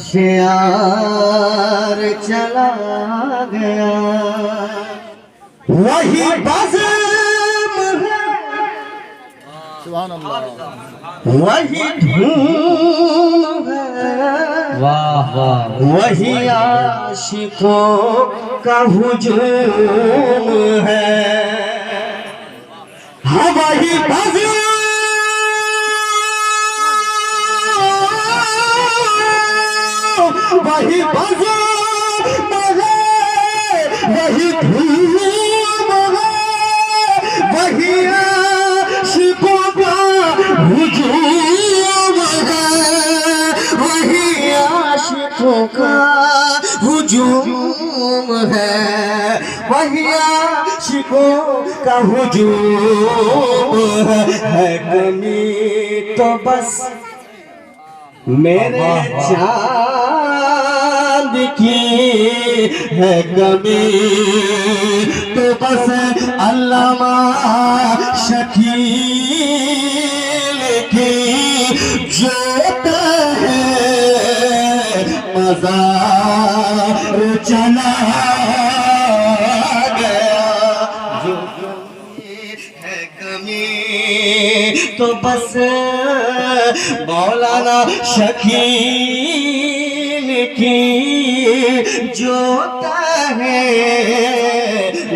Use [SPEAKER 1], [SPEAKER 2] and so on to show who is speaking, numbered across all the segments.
[SPEAKER 1] शेर चला गया वही बज़्म है,
[SPEAKER 2] सुभान अल्लाह,
[SPEAKER 1] वही धूम है,
[SPEAKER 3] वाह वाह,
[SPEAKER 1] वही आशिकों का हुजूम है। हाँ वही बज़्म, वही बज़्म है, वही धूम है, वही आशिकों का हुजूम है, वही आशिकों का हुजूम है, वही आशिकों का हुजूम है। कमी तो बस मेरे चांद की है, कमी तो बस अल्लामा शकील की, जो है मज़ार चला गया, जो है कमी तो बस मौलाना शकील की, जो है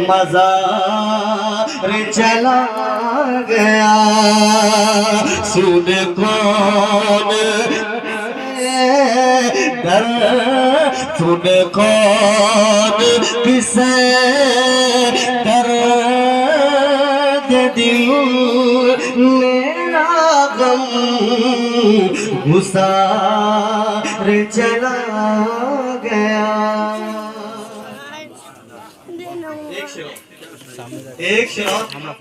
[SPEAKER 1] मज़ार चला गया। सुन कौन दर, सुन कौन किसे दर्द दिल मेरा गम गुसार चला गया। एक शेर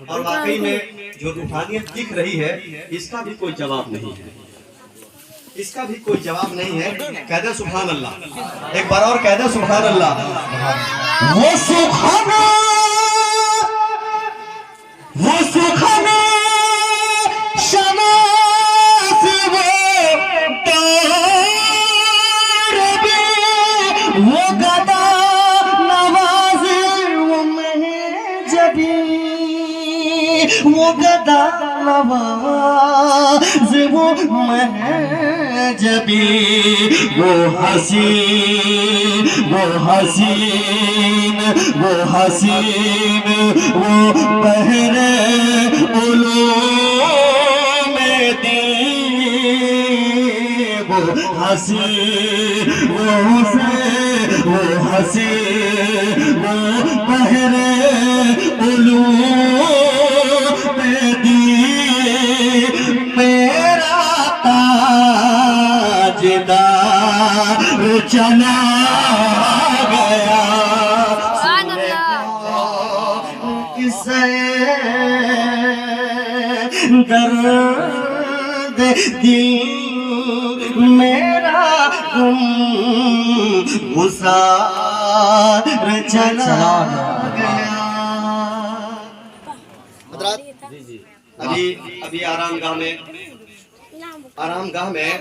[SPEAKER 1] और वाकई में जो रूहानियत दिख रही है इसका भी कोई जवाब नहीं है, इसका भी कोई जवाब नहीं है। कह दे सुभान अल्लाह, एक बार और कह दे सुभान अल्लाह। वो सुखाना, वो सुखाना शनास वो गदा नवाज वो महजबी, वो गदा नवाज वो महजबी, वो हसीन, वो हसीन, वो हसीन, वो बहरे उलूम दी, वो हसीन, वो हुसैन, वो हसीन, वो बहरे उलूम दी, मेरा ताजदार चला गया। किसे दर्द दिल मेरा गुसार चला गया। अभी अभी आरामगाह में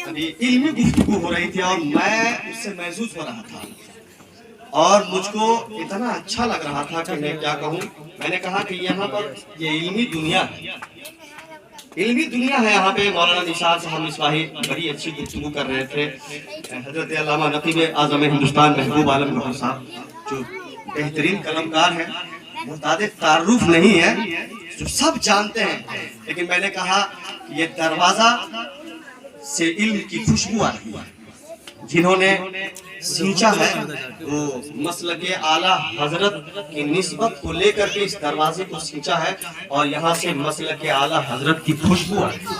[SPEAKER 1] अभी इल्मी गुफ्तगू हो रही थी और मैं उससे महसूस हो रहा था और मुझको इतना अच्छा लग रहा था कि मैं क्या कहूँ। मैंने कहा कि यहाँ पर ये इल्मी दुनिया है, इल्मी दुनिया है। यहाँ पे मौलाना निशात साहब मिसबाही बड़ी अच्छी गुफ्तगू कर रहे थे। हजरत अल्लामा नकीब आज़म हिंदुस्तान महबूब आलम गौहर साहब जो बेहतरीन कलमकार हैं, मुताद तारुफ नहीं है, जो सब जानते हैं। लेकिन मैंने कहा ये दरवाजा से इल्म की खुशबू आती है। जिन्होंने सींचा है वो मसलके आला हजरत की निस्बत को लेकर के इस दरवाजे को सींचा है और यहाँ से मसलके आला हजरत की खुशबू आती है।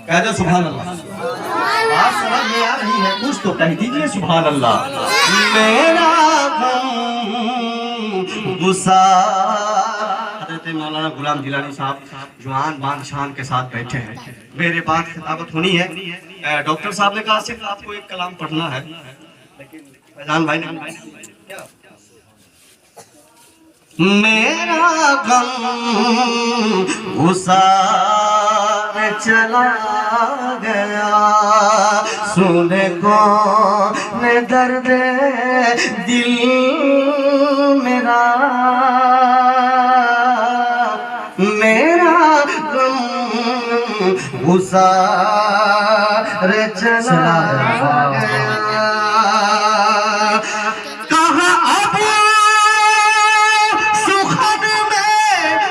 [SPEAKER 1] कह दे सुभान अल्लाह। बात समझ में आ रही है? कुछ तो कह दीजिए सुभान अल्लाह। मेरा हज़रत मौलाना गुलाम जिलानी साहब जुआन बान शान के साथ बैठे हैं। मेरे बाद खिताबत होनी है। डॉक्टर साहब ने कहा सिर्फ आपको एक कलाम पढ़ना है, लेकिन फैजान भाई ने मेरा गम गुसार चला गया, सुने कौन दर्द दिल मेरा, मेरा गम गुसार चला गया। कहाँ अब सुखद में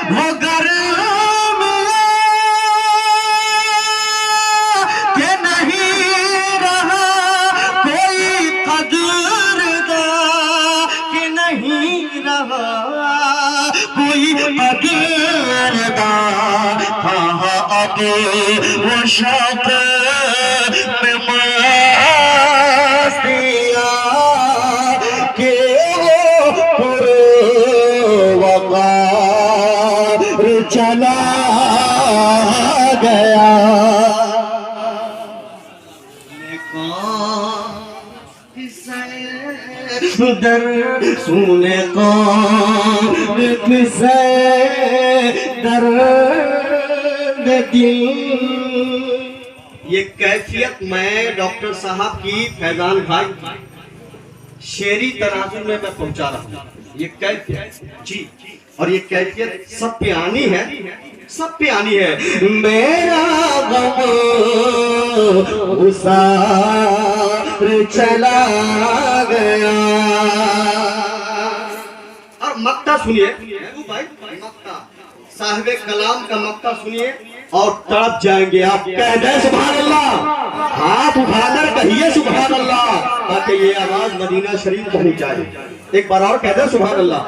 [SPEAKER 1] वो गर्म के नहीं रहा कोई कदरदा, के नहीं रहा कोई कदरदा। कहाँ अब वो शौक में मस्तियाँ के चला गया। दर सुने कौन किसे दर्द दिल। ये कैफियत मैं डॉक्टर साहब की फैजान भाई शेरी तराजू में मैं पहुंचा रहा हूँ। ये कैफियत जी, और ये कैफियत सब पे आनी है, सब पे आनी है। मेरा गम गुसार चला गया। और मक्ता सुनिए भाई, मक्ता साहिबे कलाम का मक्ता सुनिए और तड़प जाएंगे आप। कह दे सुभान अल्लाह, हाथ उठाकर कहिए सुभान अल्लाह, ताकि ये आवाज मदीना शरीफ पहुंच जाए। एक बार और कह दे सुभान अल्लाह।